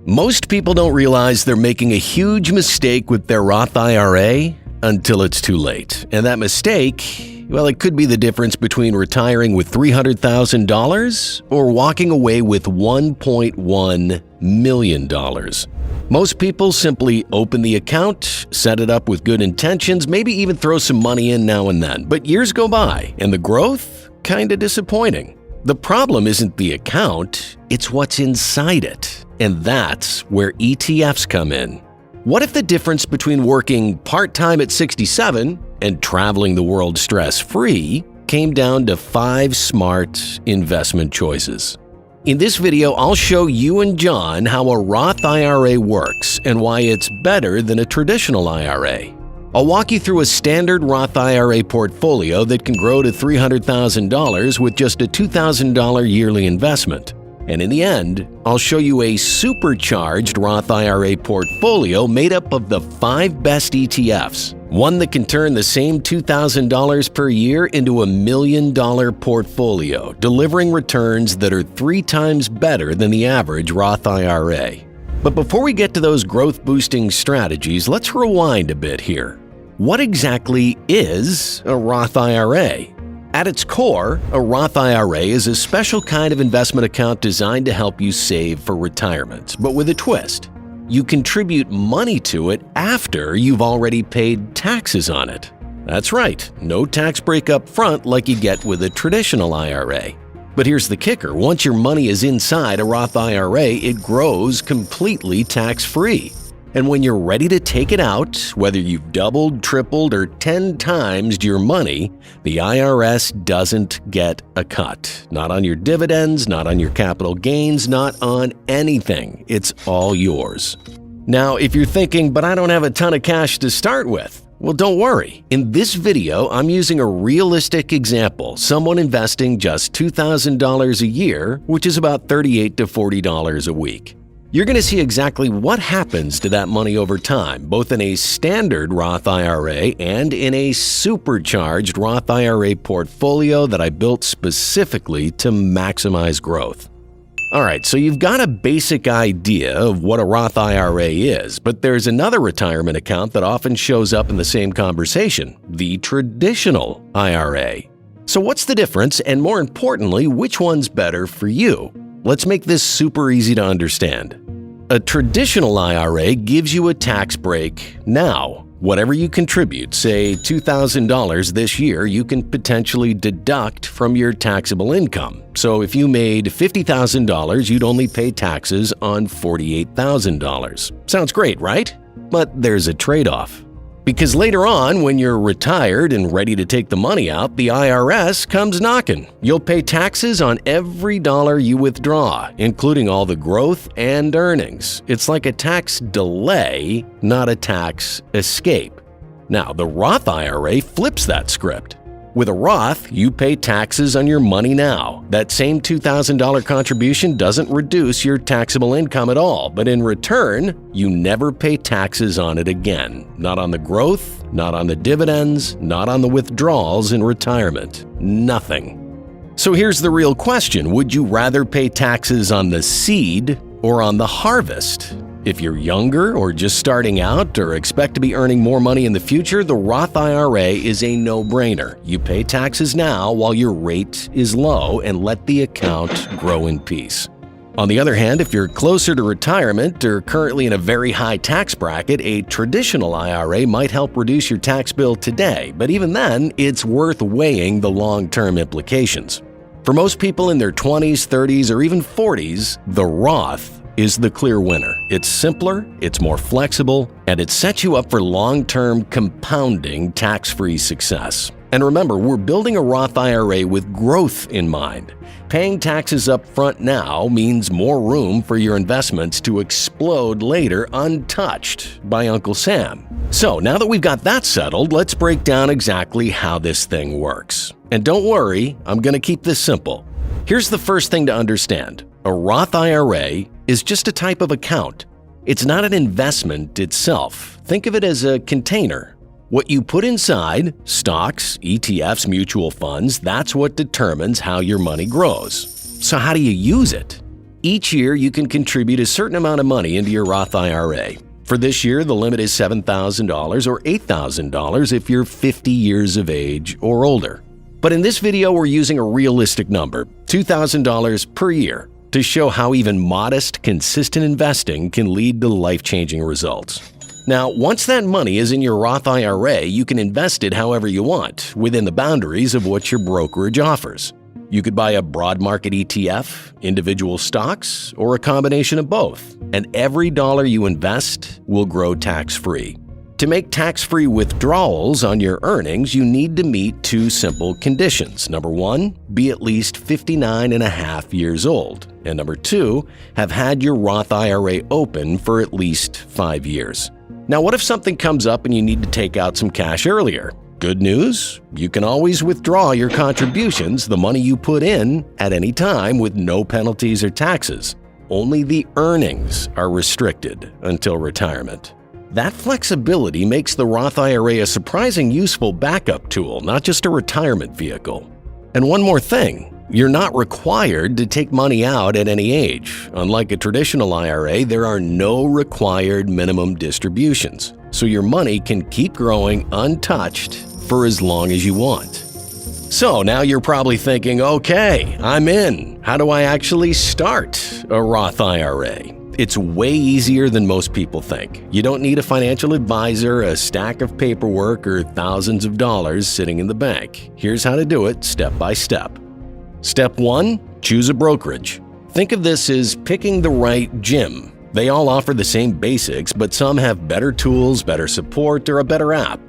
Most people don't realize they're making a huge mistake with their Roth IRA until it's too late. And that mistake, well, it could be the difference between retiring with $300,000 or walking away with $1.1 million. Most people simply open the account, set it up with good intentions, maybe even throw some money in now and then. But years go by, and the growth? Kinda disappointing. The problem isn't the account, it's what's inside it. And that's where ETFs come in. What if the difference between working part-time at 67 and traveling the world stress-free came down to 5 smart investment choices? In this video, I'll show you and John how a Roth IRA works and why it's better than a traditional IRA. I'll walk you through a standard Roth IRA portfolio that can grow to $300,000 with just a $2,000 yearly investment. And in the end, I'll show you a supercharged Roth IRA portfolio made up of the 5 best ETFs. One that can turn the same $2,000 per year into a $1 million portfolio, delivering returns that are 3 times better than the average Roth IRA. But before we get to those growth-boosting strategies, let's rewind a bit here. What exactly is a Roth IRA? At its core, a Roth IRA is a special kind of investment account designed to help you save for retirement, but with a twist. You contribute money to it after you've already paid taxes on it. That's right, no tax break up front like you get with a traditional IRA. But here's the kicker, once your money is inside a Roth IRA, it grows completely tax-free. And when you're ready to take it out, whether you've doubled, tripled, or 10 times your money, the IRS doesn't get a cut. Not on your dividends, not on your capital gains, not on anything. It's all yours. Now, if you're thinking, but I don't have a ton of cash to start with, well, don't worry. In this video, I'm using a realistic example, someone investing just $2,000 a year, which is about $38 to $40 a week. You're going to see exactly what happens to that money over time, both in a standard Roth IRA and in a supercharged Roth IRA portfolio that I built specifically to maximize growth. Alright, so you've got a basic idea of what a Roth IRA is, but there's another retirement account that often shows up in the same conversation, the traditional IRA. So what's the difference, and more importantly, which one's better for you? Let's make this super easy to understand. A traditional IRA gives you a tax break now. Whatever you contribute, say $2,000 this year, you can potentially deduct from your taxable income. So if you made $50,000, you'd only pay taxes on $48,000. Sounds great, right? But there's a trade-off. Because later on, when you're retired and ready to take the money out, the IRS comes knocking. You'll pay taxes on every dollar you withdraw, including all the growth and earnings. It's like a tax delay, not a tax escape. Now, the Roth IRA flips that script. With a Roth, you pay taxes on your money now. That same $2,000 contribution doesn't reduce your taxable income at all, but in return, you never pay taxes on it again. Not on the growth, not on the dividends, not on the withdrawals in retirement. Nothing. So here's the real question. Would you rather pay taxes on the seed or on the harvest? If you're younger or just starting out or expect to be earning more money in the future, the Roth IRA is a no-brainer. You pay taxes now while your rate is low and let the account grow in peace. On the other hand, if you're closer to retirement or currently in a very high tax bracket, a traditional IRA might help reduce your tax bill today, but even then, it's worth weighing the long-term implications. For most people in their 20s, 30s, or even 40s, the Roth is the clear winner. It's simpler, it's more flexible, and it sets you up for long-term compounding tax-free success. And remember, we're building a Roth IRA with growth in mind. Paying taxes up front now means more room for your investments to explode later untouched by Uncle Sam. So now that we've got that settled, let's break down exactly how this thing works. And don't worry, I'm going to keep this simple. Here's the first thing to understand. A Roth IRA is just a type of account. It's not an investment itself. Think of it as a container. What you put inside, stocks, ETFs, mutual funds, that's what determines how your money grows. So how do you use it? Each year, you can contribute a certain amount of money into your Roth IRA. For this year, the limit is $7,000 or $8,000 if you're 50 years of age or older. But in this video, we're using a realistic number, $2,000 per year, to show how even modest, consistent investing can lead to life-changing results. Now, once that money is in your Roth IRA, you can invest it however you want, within the boundaries of what your brokerage offers. You could buy a broad market ETF, individual stocks, or a combination of both, and every dollar you invest will grow tax-free. To make tax-free withdrawals on your earnings, you need to meet two simple conditions. Number one, be at least 59 and a half years old. And number two, have had your Roth IRA open for at least 5 years. Now, what if something comes up and you need to take out some cash earlier? Good news, you can always withdraw your contributions, the money you put in, at any time with no penalties or taxes. Only the earnings are restricted until retirement. That flexibility makes the Roth IRA a surprising useful backup tool, not just a retirement vehicle. And one more thing, you're not required to take money out at any age. Unlike a traditional IRA, there are no required minimum distributions, so your money can keep growing untouched for as long as you want. So now you're probably thinking, okay, I'm in. How do I actually start a Roth IRA? It's way easier than most people think. You don't need a financial advisor, a stack of paperwork, or thousands of dollars sitting in the bank. Here's how to do it step by step. Step 1. Choose a brokerage. Think of this as picking the right gym. They all offer the same basics, but some have better tools, better support, or a better app.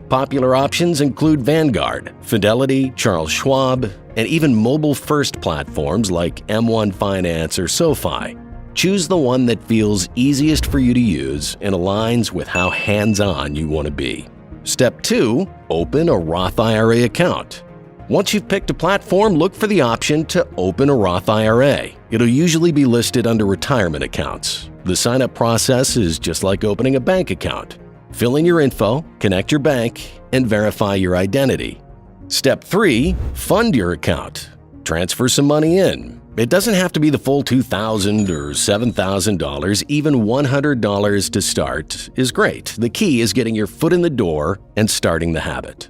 Popular options include Vanguard, Fidelity, Charles Schwab, and even mobile-first platforms like M1 Finance or SoFi. Choose the one that feels easiest for you to use and aligns with how hands-on you want to be. Step 2. Open a Roth IRA account. Once you've picked a platform, look for the option to open a Roth IRA. It'll usually be listed under retirement accounts. The sign-up process is just like opening a bank account. Fill in your info, connect your bank, and verify your identity. Step 3. Fund your account. Transfer some money in. It doesn't have to be the full $2,000 or $7,000. Even $100 to start is great. The key is getting your foot in the door and starting the habit.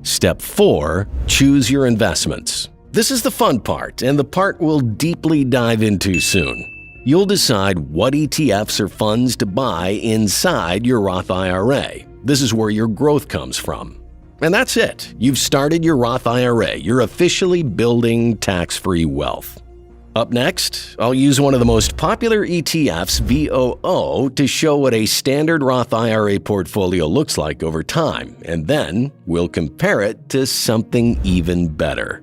Step 4. Choose your investments. This is the fun part, and the part we'll deeply dive into soon. You'll decide what ETFs or funds to buy inside your Roth IRA. This is where your growth comes from. And that's it. You've started your Roth IRA. You're officially building tax-free wealth. Up next, I'll use one of the most popular ETFs, VOO, to show what a standard Roth IRA portfolio looks like over time, and then we'll compare it to something even better.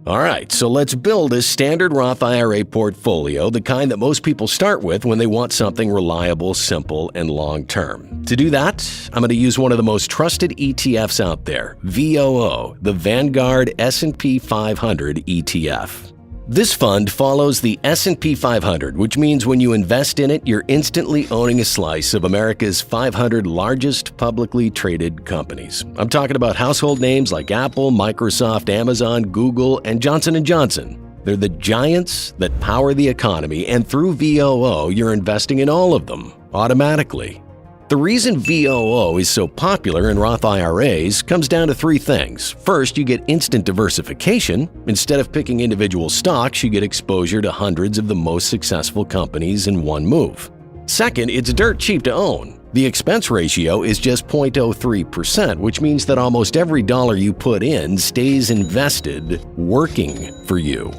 Alright, so let's build a standard Roth IRA portfolio, the kind that most people start with when they want something reliable, simple, and long-term. To do that, I'm going to use one of the most trusted ETFs out there, VOO, the Vanguard S&P 500 ETF. This fund follows the S&P 500, which means when you invest in it, you're instantly owning a slice of America's 500 largest publicly traded companies. I'm talking about household names like Apple, Microsoft, Amazon, Google, and Johnson & Johnson. They're the giants that power the economy, and through VOO, you're investing in all of them, automatically. The reason VOO is so popular in Roth IRAs comes down to 3 things. First, you get instant diversification. Instead of picking individual stocks, you get exposure to hundreds of the most successful companies in one move. Second, it's dirt cheap to own. The expense ratio is just 0.03%, which means that almost every dollar you put in stays invested, working for you.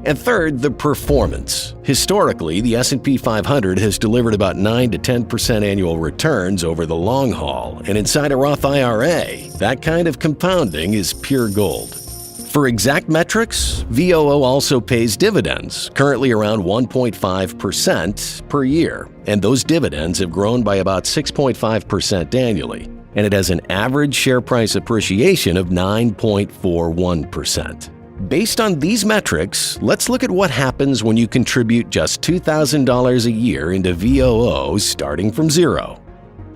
And third, the performance. Historically, the S&P 500 has delivered about 9 to 10% annual returns over the long haul, and inside a Roth IRA, that kind of compounding is pure gold. For exact metrics, VOO also pays dividends, currently around 1.5% per year, and those dividends have grown by about 6.5% annually, and it has an average share price appreciation of 9.41%. Based on these metrics, let's look at what happens when you contribute just $2,000 a year into VOO starting from zero.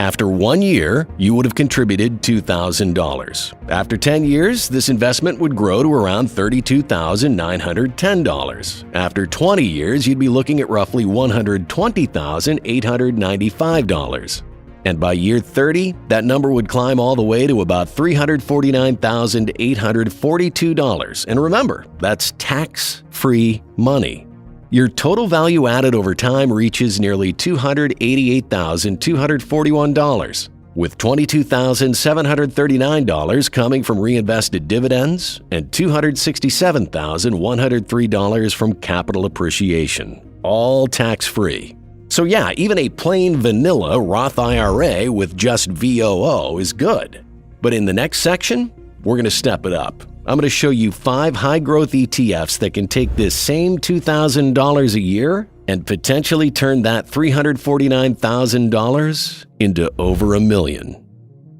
After 1 year, you would have contributed $2,000. After 10 years, this investment would grow to around $32,910. After 20 years, you'd be looking at roughly $120,895. And by year 30, that number would climb all the way to about $349,842. And remember, that's tax-free money. Your total value added over time reaches nearly $288,241, with $22,739 coming from reinvested dividends and $267,103 from capital appreciation, all tax-free. So yeah, even a plain vanilla Roth IRA with just VOO is good. But in the next section, we're going to step it up. I'm going to show you 5 high-growth ETFs that can take this same $2,000 a year and potentially turn that $349,000 into over $1 million.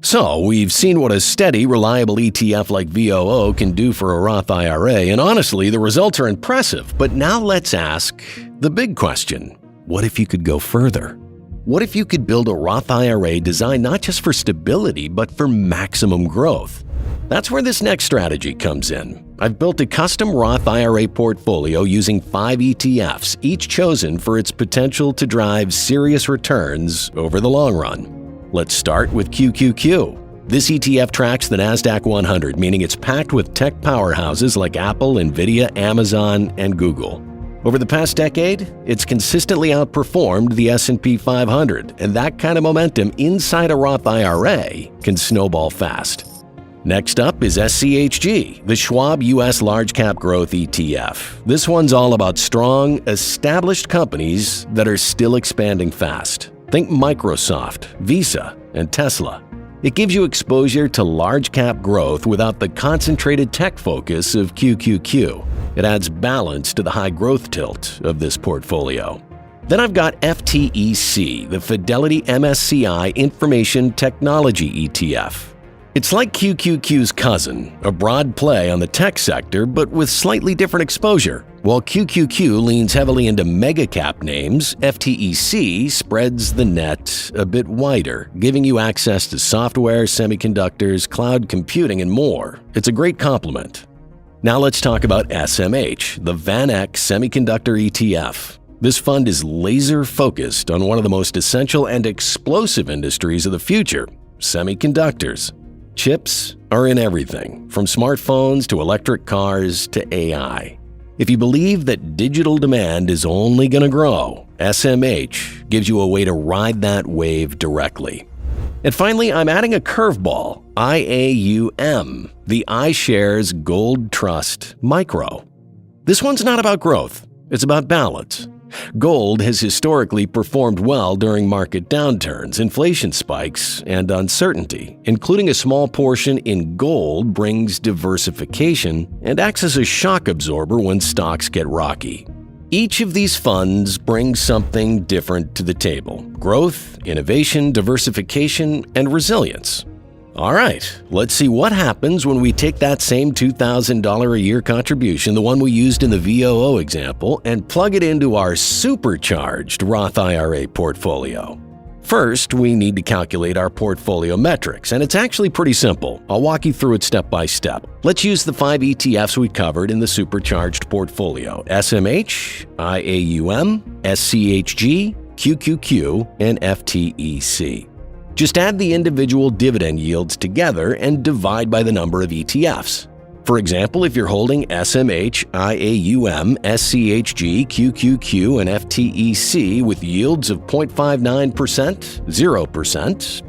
So, we've seen what a steady, reliable ETF like VOO can do for a Roth IRA, and honestly, the results are impressive. But now let's ask the big question. What if you could go further? What if you could build a Roth IRA designed not just for stability, but for maximum growth? That's where this next strategy comes in. I've built a custom Roth IRA portfolio using 5 ETFs, each chosen for its potential to drive serious returns over the long run. Let's start with QQQ. This ETF tracks the NASDAQ 100, meaning it's packed with tech powerhouses like Apple, Nvidia, Amazon, and Google. Over the past decade, it's consistently outperformed the S&P 500, and that kind of momentum inside a Roth IRA can snowball fast. Next up is SCHG, the Schwab U.S. Large Cap Growth ETF. This one's all about strong, established companies that are still expanding fast. Think Microsoft, Visa, and Tesla. It gives you exposure to large cap growth without the concentrated tech focus of QQQ. It adds balance to the high growth tilt of this portfolio. Then I've got FTEC, the Fidelity MSCI Information Technology ETF. It's like QQQ's cousin, a broad play on the tech sector but with slightly different exposure. While QQQ leans heavily into mega-cap names, FTEC spreads the net a bit wider, giving you access to software, semiconductors, cloud computing, and more. It's a great complement. Now let's talk about SMH, the VanEck Semiconductor ETF. This fund is laser-focused on one of the most essential and explosive industries of the future, semiconductors. Chips are in everything, from smartphones to electric cars to AI. If you believe that digital demand is only going to grow, SMH gives you a way to ride that wave directly. And finally, I'm adding a curveball, IAUM, the iShares Gold Trust Micro. This one's not about growth, it's about balance. Gold has historically performed well during market downturns, inflation spikes, and uncertainty. Including a small portion in gold brings diversification and acts as a shock absorber when stocks get rocky. Each of these funds brings something different to the table: growth, innovation, diversification, and resilience. All right, let's see what happens when we take that same $2,000 a year contribution, the one we used in the VOO example, and plug it into our supercharged Roth IRA portfolio. First, we need to calculate our portfolio metrics, and it's actually pretty simple. I'll walk you through it step by step. Let's use the 5 ETFs we covered in the supercharged portfolio: SMH, IAUM, SCHG, QQQ, and FTEC. Just add the individual dividend yields together and divide by the number of ETFs. For example, if you're holding SMH, IAUM, SCHG, QQQ, and FTEC with yields of 0.59%, 0%,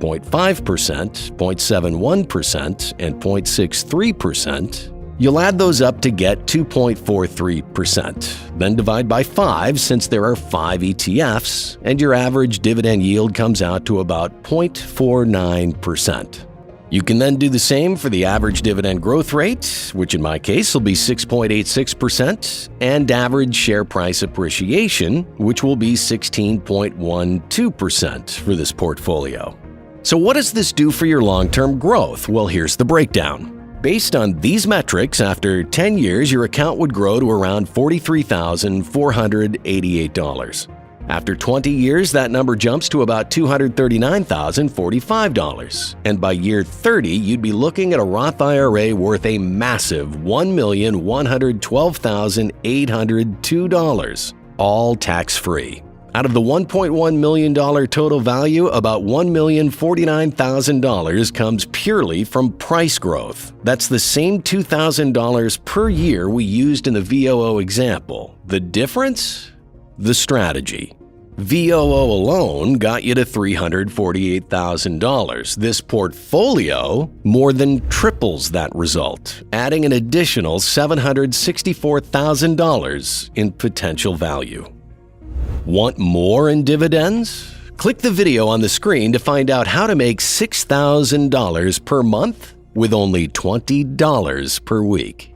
0.5%, 0.71%, and 0.63%, you'll add those up to get 2.43%. Then divide by 5 since there are 5 ETFs, and your average dividend yield comes out to about 0.49%. You can then do the same for the average dividend growth rate, which in my case will be 6.86%, and average share price appreciation, which will be 16.12% for this portfolio. So what does this do for your long-term growth? Well, here's the breakdown. Based on these metrics, after 10 years, your account would grow to around $43,488. After 20 years, that number jumps to about $239,045. And by year 30, you'd be looking at a Roth IRA worth a massive $1,112,802, all tax-free. Out of the $1.1 million total value, about $1,049,000 comes purely from price growth. That's the same $2,000 per year we used in the VOO example. The difference? The strategy. VOO alone got you to $348,000. This portfolio more than triples that result, adding an additional $764,000 in potential value. Want more in dividends? Click the video on the screen to find out how to make $6,000 per month with only $20 per week.